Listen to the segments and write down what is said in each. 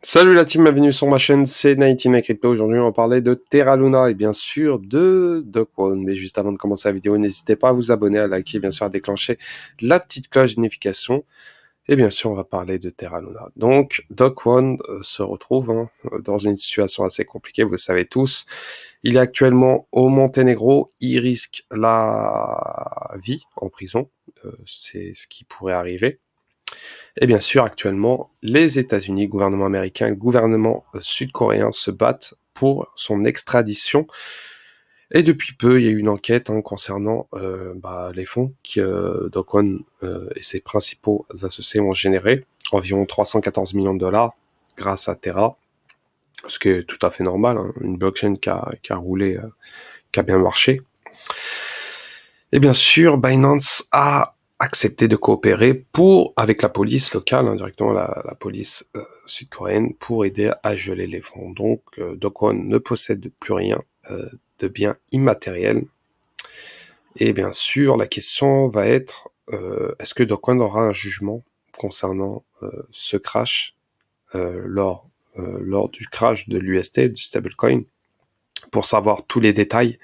Salut la team, bienvenue sur ma chaîne, c'est 19 Crypto. Aujourd'hui, on va parler de Terra Luna et bien sûr de One. Mais juste avant de commencer la vidéo, n'hésitez pas à vous abonner, à liker, bien sûr à déclencher la petite cloche de notification. Et bien sûr, on va parler de Terra Luna. Donc, One se retrouve dans une situation assez compliquée, vous le savez tous. Il est actuellement au Monténégro, il risque la vie en prison. C'est ce qui pourrait arriver. Et bien sûr, actuellement, les États-Unis, le gouvernement américain et le gouvernement sud-coréen se battent pour son extradition. Et depuis peu, il y a eu une enquête concernant les fonds que Do Kwon et ses principaux associés ont générés, environ 314 millions de dollars grâce à Terra, ce qui est tout à fait normal, une blockchain qui a roulé, qui a bien marché. Et bien sûr, Binance a accepté de coopérer avec la police locale, directement la police sud-coréenne, pour aider à geler les fonds. Donc, Do Kwon ne possède plus rien de biens immatériels. Et bien sûr, la question va être, est-ce que Do Kwon aura un jugement concernant ce crash lors du crash de l'UST, du stablecoin, pour savoir tous les détails,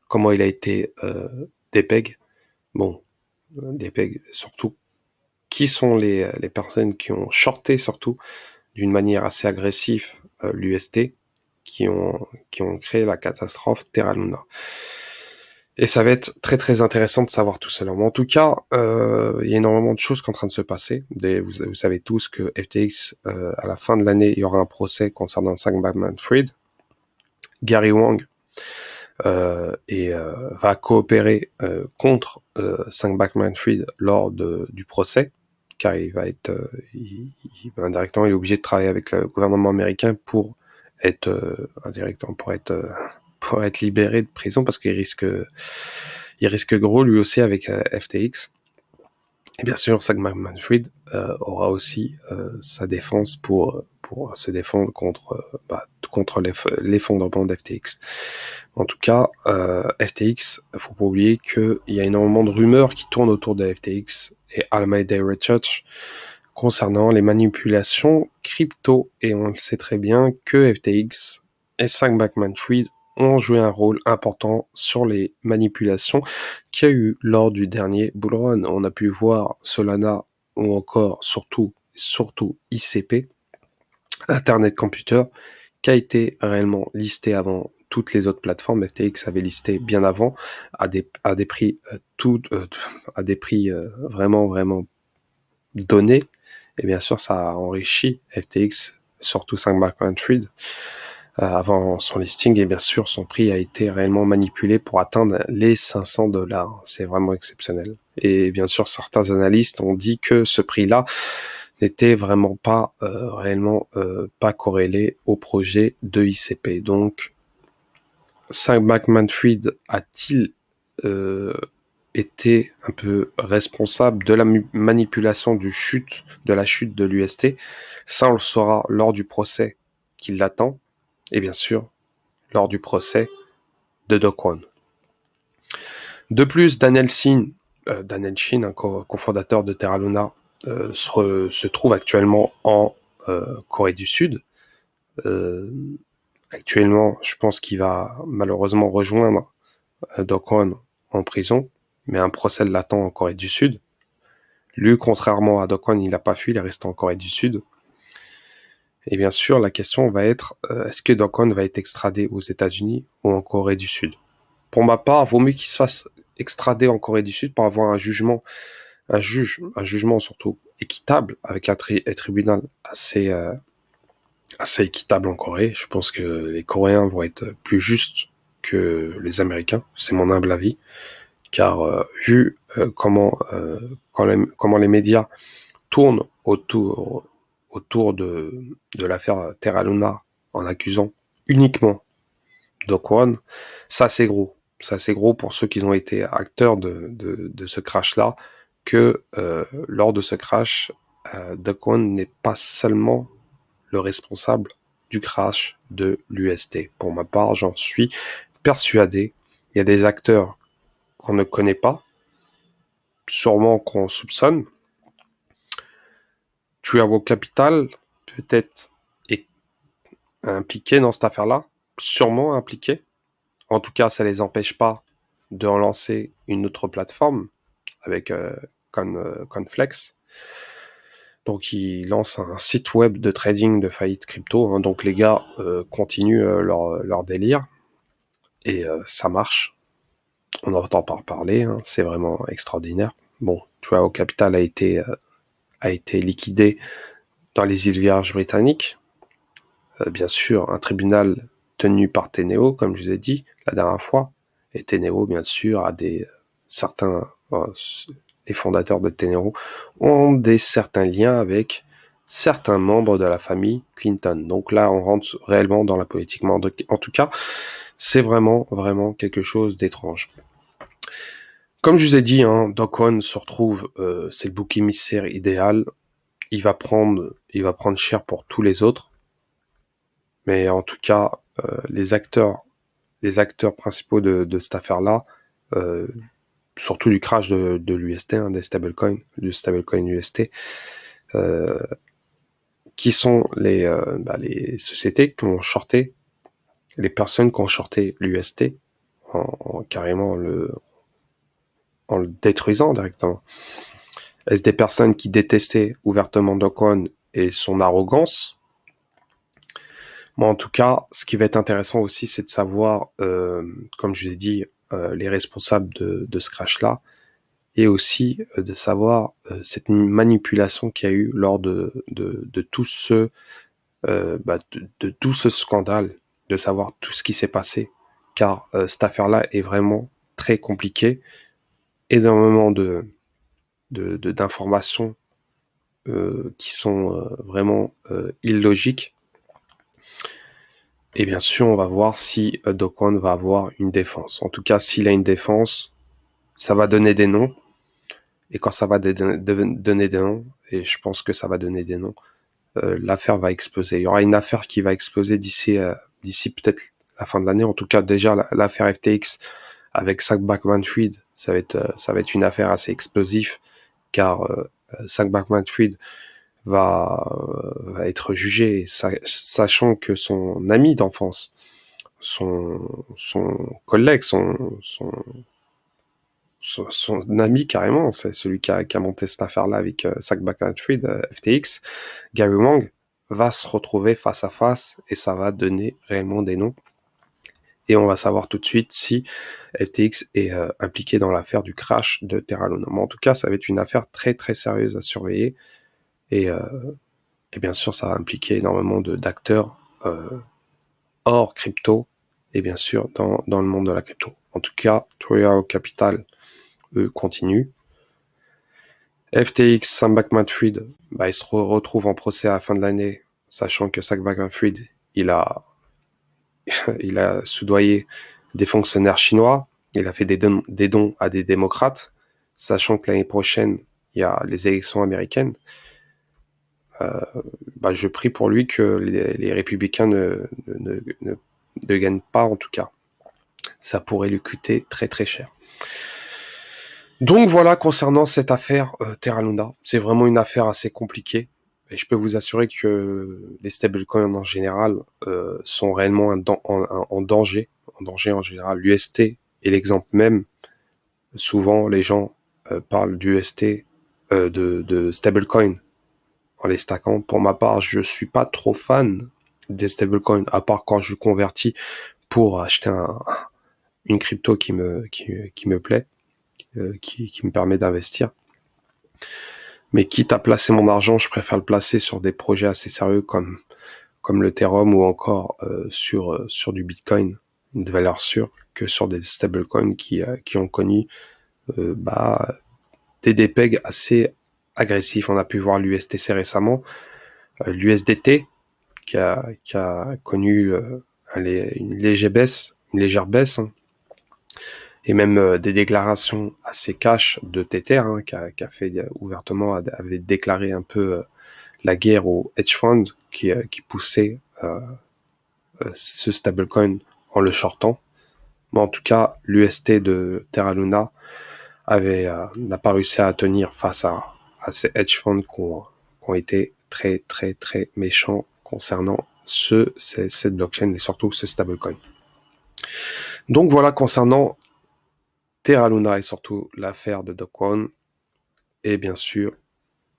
comment il a été dépeg. Bon, des pegs, surtout qui sont les personnes qui ont shorté surtout d'une manière assez agressive l'UST, qui ont créé la catastrophe Terra Luna. Et ça va être très très intéressant de savoir tout cela. Mais en tout cas, il y a énormément de choses qui sont en train de se passer. Vous savez tous que FTX, à la fin de l'année, il y aura un procès concernant Sam Bankman-Fried. Gary Wang va coopérer contre Sam Bankman-Fried lors du procès, car il va être indirectement, il est obligé de travailler avec le gouvernement américain pour être indirectement pour être libéré de prison, parce qu'il risque gros lui aussi avec FTX. Et bien sûr, Sam Bankman-Fried aura aussi sa défense pour se défendre contre l'effondrement d'FTX. En tout cas, FTX, il ne faut pas oublier qu'il y a énormément de rumeurs qui tournent autour de FTX et Alameda Research concernant les manipulations crypto. Et on le sait très bien que FTX et Sam Bankman-Fried ont joué un rôle important sur les manipulations qu'il y a eu lors du dernier bull run. On a pu voir Solana ou encore surtout ICP, Internet Computer, qui a été réellement listé avant toutes les autres plateformes. FTX avait listé bien avant à des prix vraiment donnés. Et bien sûr, ça a enrichi FTX, surtout Sam Bankman-Fried, avant son listing. Et bien sûr, son prix a été réellement manipulé pour atteindre les 500 $. C'est vraiment exceptionnel. Et bien sûr, certains analystes ont dit que ce prix-là n'était vraiment pas réellement pas corrélé au projet de ICP. Donc, Sam Bankman-Fried a-t-il été un peu responsable de la manipulation de la chute de l'UST? Ça, on le saura lors du procès qui l'attend, et bien sûr, lors du procès de Do Kwon. De plus, Daniel Shin, un cofondateur de Terra Luna, se trouve actuellement en Corée du Sud. Actuellement, je pense qu'il va malheureusement rejoindre Do Kwon en prison, mais un procès l'attend en Corée du Sud. Lui, contrairement à Do Kwon, il n'a pas fui, il est resté en Corée du Sud. Et bien sûr, la question va être, est-ce que Do Kwon va être extradé aux États-Unis ou en Corée du Sud? Pour ma part, vaut mieux qu'il se fasse extrader en Corée du Sud pour avoir un jugement surtout équitable, avec un tribunal assez équitable en Corée. Je pense que les Coréens vont être plus justes que les Américains, c'est mon humble avis, car vu comment les médias tournent autour de l'affaire Terra Luna en accusant uniquement Do Kwon, ça c'est gros. Ça c'est gros pour ceux qui ont été acteurs de ce crash-là, que lors de ce crash, Do Kwon n'est pas seulement le responsable du crash de l'UST. Pour ma part, j'en suis persuadé. Il y a des acteurs qu'on ne connaît pas, sûrement qu'on soupçonne. Tree Capital, peut-être, est impliqués dans cette affaire-là, sûrement impliqués. En tout cas, ça les empêche pas de relancer une autre plateforme avec Conflex. Donc, ils lancent un site web de trading de faillite crypto. Hein. Donc, les gars continuent leur délire. Et ça marche. On n'entend pas parler. Hein. C'est vraiment extraordinaire. Bon, Trio Capital a été liquidé dans les îles Vierges britanniques. Bien sûr, un tribunal tenu par Teneo, comme je vous ai dit la dernière fois. Et Teneo, bien sûr, a les fondateurs de Teneo ont certains liens avec certains membres de la famille Clinton. Donc là, on rentre réellement dans la politique. Mais en tout cas, c'est vraiment, vraiment quelque chose d'étrange. Comme je vous ai dit, hein, Do Kwon se retrouve, c'est le bouc émissaire idéal. Il va prendre cher pour tous les autres. Mais en tout cas, les acteurs principaux de cette affaire-là, surtout du crash de l'UST, hein, du stablecoin UST, qui sont les sociétés qui ont shorté, les personnes qui ont shorté l'UST, carrément en le détruisant directement. Est-ce des personnes qui détestaient ouvertement Do Kwon et son arrogance? En tout cas, ce qui va être intéressant aussi, c'est de savoir, comme je vous ai dit, les responsables de ce crash-là, et aussi de savoir cette manipulation qu'il y a eu lors de tout ce de tout ce scandale, de savoir tout ce qui s'est passé, car cette affaire-là est vraiment très compliquée, énormément d'informations qui sont vraiment illogiques. Et bien sûr, on va voir si Do Kwon va avoir une défense. En tout cas, s'il a une défense, ça va donner des noms. Et quand ça va donner des noms, et je pense que ça va donner des noms, l'affaire va exploser. Il y aura une affaire qui va exploser d'ici peut-être la fin de l'année. En tout cas, déjà, l'affaire FTX avec Sam Bankman-Fried, ça va être une affaire assez explosive, car Sam Bankman-Fried va être jugé, sachant que son ami d'enfance, son collègue, son ami carrément, c'est celui qui a monté cette affaire-là avec Sam Bankman-Fried, FTX, Gary Wang, va se retrouver face à face et ça va donner réellement des noms. Et on va savoir tout de suite si FTX est impliqué dans l'affaire du crash de Terra Luna. Mais en tout cas, ça va être une affaire très très sérieuse à surveiller. Et bien sûr, ça va impliquer énormément d'acteurs hors crypto et bien sûr dans le monde de la crypto. En tout cas, Trio Capital, eux, continue. FTX, Sam Bankman-Fried, il se retrouve en procès à la fin de l'année, sachant que Sam Bankman-Fried, il a soudoyé des fonctionnaires chinois, il a fait des dons à des démocrates, sachant que l'année prochaine, il y a les élections américaines. Je prie pour lui que les républicains ne gagnent pas, en tout cas. Ça pourrait lui coûter très très cher. Donc voilà, concernant cette affaire Terra Luna, c'est vraiment une affaire assez compliquée. Et je peux vous assurer que les stablecoins en général sont réellement en danger. En danger en général. L'UST est l'exemple même. Souvent, les gens parlent d'UST, de stablecoin en les stackant. Pour ma part, je suis pas trop fan des stablecoins, à part quand je convertis pour acheter une crypto qui me plaît, qui me permet d'investir. Mais quitte à placer mon argent, je préfère le placer sur des projets assez sérieux comme l'Ethereum ou encore sur du Bitcoin, une valeur sûre, que sur des stablecoins qui ont connu des DPEG assez agressifs. On a pu voir l'USTC récemment, l'USDT qui a connu une légère baisse, hein. Et même des déclarations assez cash de Tether, hein, qui a fait ouvertement, avait déclaré un peu la guerre aux hedge funds qui poussait ce stablecoin en le shortant. Mais en tout cas, l'UST de Terra Luna n'a pas réussi à tenir face à ces hedge funds qui ont été très très très méchants concernant cette blockchain et surtout ce stablecoin. Donc voilà concernant Terra Luna et surtout l'affaire de Do Kwon. Et bien sûr,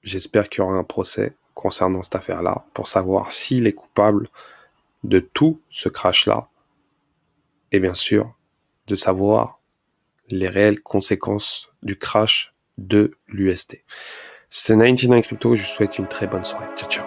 j'espère qu'il y aura un procès concernant cette affaire-là pour savoir s'il est coupable de tout ce crash-là et bien sûr de savoir les réelles conséquences du crash de l'UST. C'est 99 Crypto, je vous souhaite une très bonne soirée. Ciao, ciao.